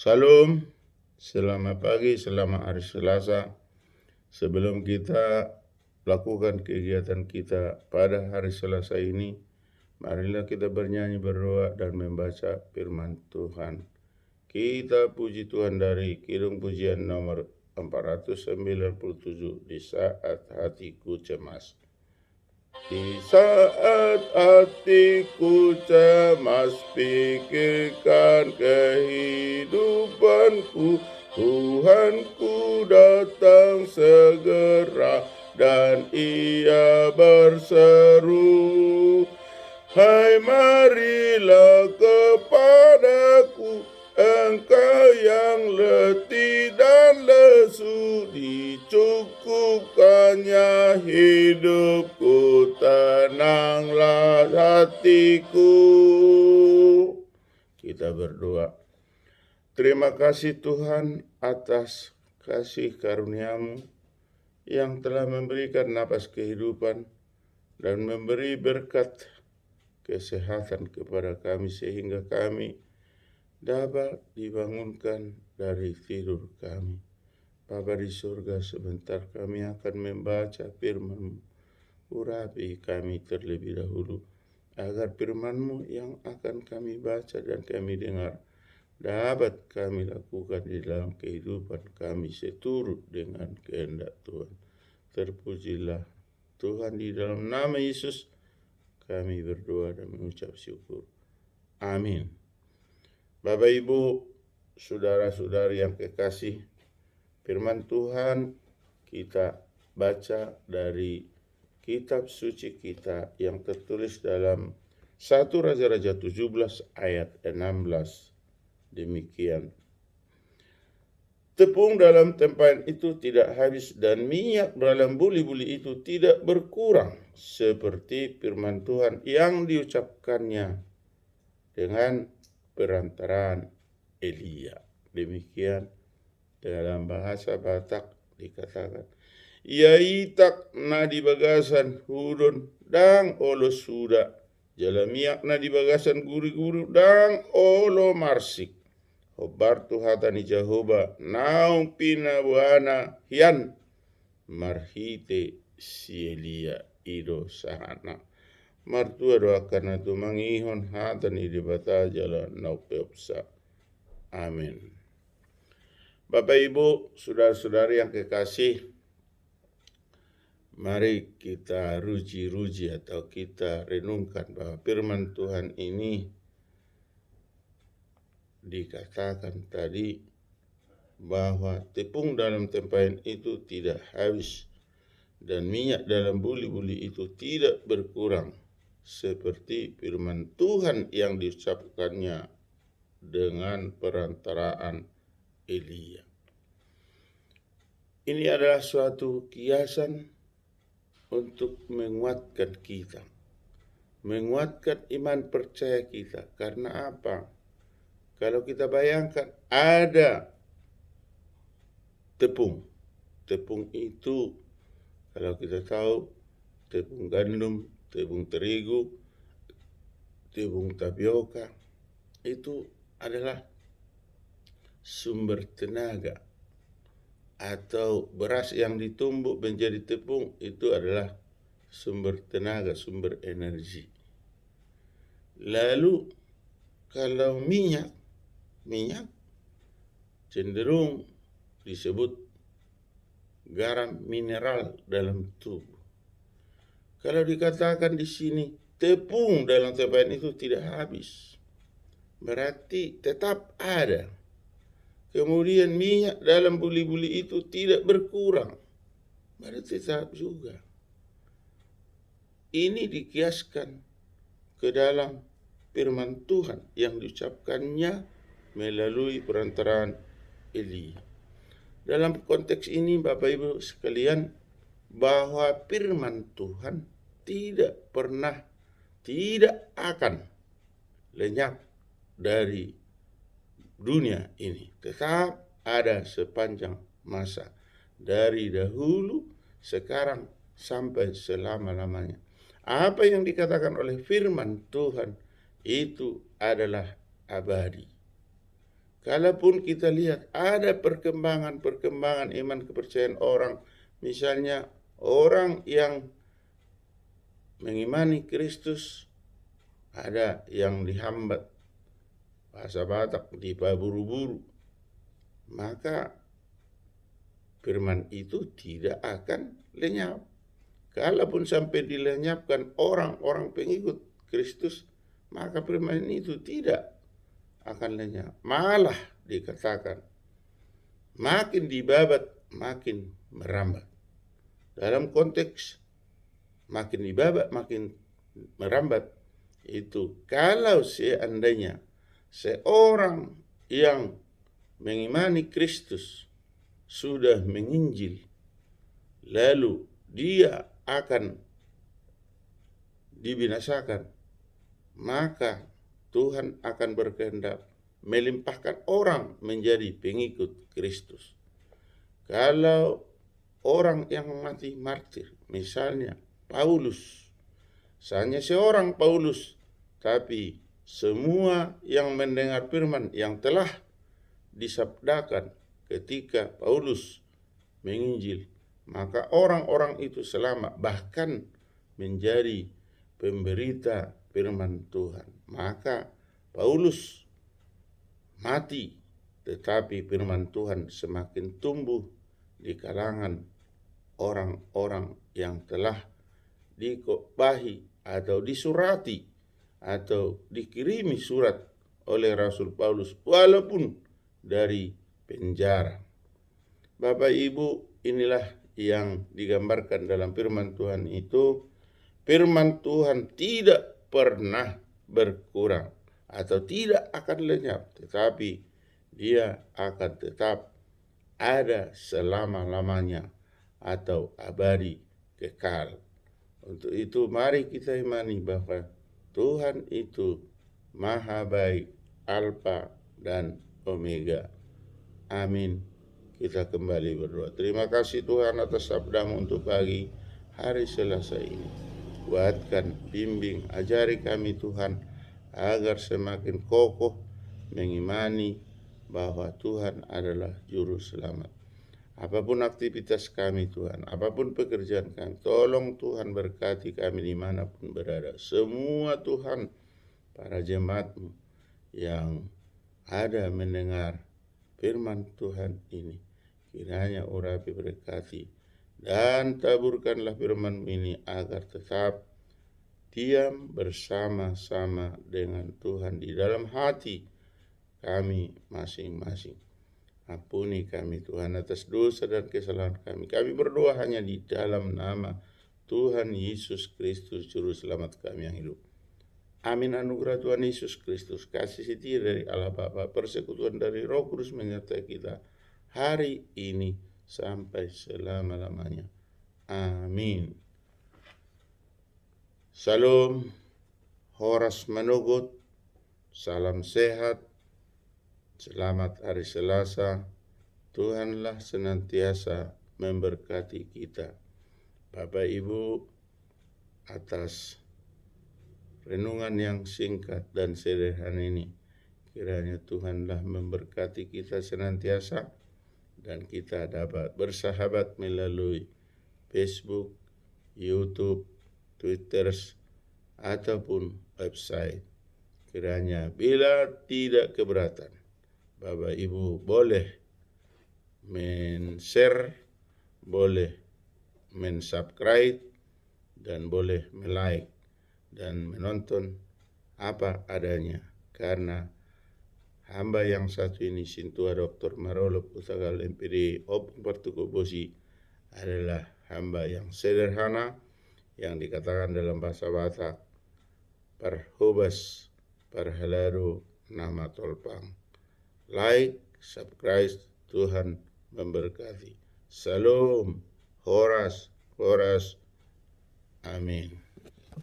Salam, selamat pagi, selamat hari Selasa. Sebelum kita lakukan kegiatan kita pada hari Selasa ini, marilah kita bernyanyi, berdoa, dan membaca firman Tuhan. Kita puji Tuhan dari Kidung Pujian nomor 497, di saat hatiku cemas. Di saat hatiku cemas, pikirkan kehidupanku, Tuhanku datang segera dan Ia berseru, hai marilah kepadaku, engkau yang letih dan lesu, dicukupkannya hidupku, tenanglah hatiku. Kita berdoa. Terima kasih Tuhan atas kasih karunia-Mu yang telah memberikan napas kehidupan dan memberi berkat kesehatan kepada kami sehingga kami dapat dibangunkan dari tidur kami. Bapa di surga, sebentar kami akan membaca firman-Mu. Urapi kami terlebih dahulu, agar firman-Mu yang akan kami baca dan kami dengar dapat kami lakukan di dalam kehidupan kami seturut dengan kehendak Tuhan. Terpujilah Tuhan, di dalam nama Yesus kami berdoa dan mengucap syukur. Amin. Bapak, Ibu, saudara-saudari yang kekasih, firman Tuhan kita baca dari kitab suci kita yang tertulis dalam 1 Raja-Raja 17 ayat 16. Demikian. Tepung dalam tempayan itu tidak habis dan minyak dalam buli-buli itu tidak berkurang, seperti firman Tuhan yang diucapkannya dengan perantaraan Elia. Demikian dalam bahasa Batak dikatakan, iaitak na di bagasan hudon dang olo suda, jalamiak na di bagasan guri-guri dang olo marsik. Hobar tuhatani Jehovah naung pinabuana hian marhite sielia ido sahana. Martua doakan itu mangihon hatani di bata jalan naupeopsa. Amin. Bapak, Ibu, saudara-saudari yang kekasih, mari kita ruji-ruji atau kita renungkan bahwa firman Tuhan ini dikatakan tadi bahwa tepung dalam tempayan itu tidak habis dan minyak dalam buli-buli itu tidak berkurang, seperti firman Tuhan yang diucapkannya dengan perantaraan Elia. Ini adalah suatu kiasan untuk menguatkan kita, menguatkan iman percaya kita. Karena apa? Kalau kita bayangkan ada tepung. Tepung itu kalau kita tahu tepung gandum, tepung terigu, tepung tapioka itu adalah sumber tenaga, atau beras yang ditumbuk menjadi tepung itu adalah sumber tenaga, sumber energi. Lalu kalau minyak cenderung disebut garam mineral dalam tubuh. Kalau dikatakan di sini tepung dalam tempayan itu tidak habis, berarti tetap ada. Kemudian minyak dalam buli-buli itu tidak berkurang, berarti tetap juga. Ini dikiaskan ke dalam firman Tuhan yang diucapkannya melalui perantaraan Elia. Dalam konteks ini Bapak Ibu sekalian, bahwa firman Tuhan tidak akan lenyap dari dunia ini. Tetap ada sepanjang masa, dari dahulu, sekarang, sampai selama-lamanya. Apa yang dikatakan oleh firman Tuhan itu adalah abadi. kalaupun kita lihat ada perkembangan iman kepercayaan orang, misalnya orang yang mengimani Kristus, ada yang dihambat, bahasa Batak dipaburu-buru, maka firman itu tidak akan lenyap. Kalaupun sampai dilenyapkan orang-orang pengikut Kristus, maka firman itu tidak akan lenyap. Malah dikatakan makin dibabat makin merambat. Dalam konteks makin dibabat makin merambat itu kalau seandainya seorang yang mengimani Kristus sudah menginjil, lalu dia akan dibinasakan, maka Tuhan akan berkehendak melimpahkan orang menjadi pengikut Kristus. Kalau orang yang mati martir, misalnya Paulus, hanya seorang Paulus, tapi semua yang mendengar firman yang telah disabdakan ketika Paulus menginjil, maka orang-orang itu selamat, bahkan menjadi pemberita firman Tuhan. Maka Paulus mati, tetapi firman Tuhan semakin tumbuh di kalangan orang-orang yang telah dikobahi atau disurati atau dikirimi surat oleh Rasul Paulus walaupun dari penjara. Bapak Ibu, inilah yang digambarkan dalam firman Tuhan itu. Firman Tuhan tidak pernah berkurang atau tidak akan lenyap, tetapi dia akan tetap ada selama-lamanya atau abadi kekal. Untuk itu mari kita imani bahwa Tuhan itu Maha Baik, Alfa dan Omega. Amin. Kita kembali berdoa. Terima kasih Tuhan atas sabda-Mu untuk pagi hari Selasa ini. Kuatkan, bimbing, ajari kami Tuhan agar semakin kokoh mengimani bahwa Tuhan adalah juru selamat. Apapun aktivitas kami Tuhan, apapun pekerjaan kami, tolong Tuhan berkati kami dimanapun berada. Semua Tuhan, para jemaat-Mu yang ada mendengar firman Tuhan ini, kiranya urapi berkati dan taburkanlah firman ini agar tetap diam bersama-sama dengan Tuhan di dalam hati kami masing-masing. Ampuni kami Tuhan atas dosa dan kesalahan kami. Kami berdoa hanya di dalam nama Tuhan Yesus Kristus, Juru Selamat kami yang hidup. Amin. Anugerah Tuhan Yesus Kristus, kasih setia dari Allah Bapa, persekutuan dari Roh Kudus menyertai kita hari ini sampai selama-lamanya. Amin. Salam, Horas Manugut, salam sehat, selamat hari Selasa. Tuhanlah senantiasa memberkati kita. Bapak Ibu, atas renungan yang singkat dan sederhana ini, kiranya Tuhanlah memberkati kita senantiasa dan kita dapat bersahabat melalui Facebook, YouTube, Twitter, ataupun website. Kiranya bila tidak keberatan, Bapak Ibu boleh men-share, boleh men-subscribe, dan boleh me-like dan menonton apa adanya. Karena hamba yang satu ini, Sintua Dr. Marolo Putagal MPD Opung Partuku Bosi, adalah hamba yang sederhana, yang dikatakan dalam bahasa Batak, parhobas, parhalado, nama tolpang. Like, subscribe, Tuhan memberkati. Salam, Horas, Amin.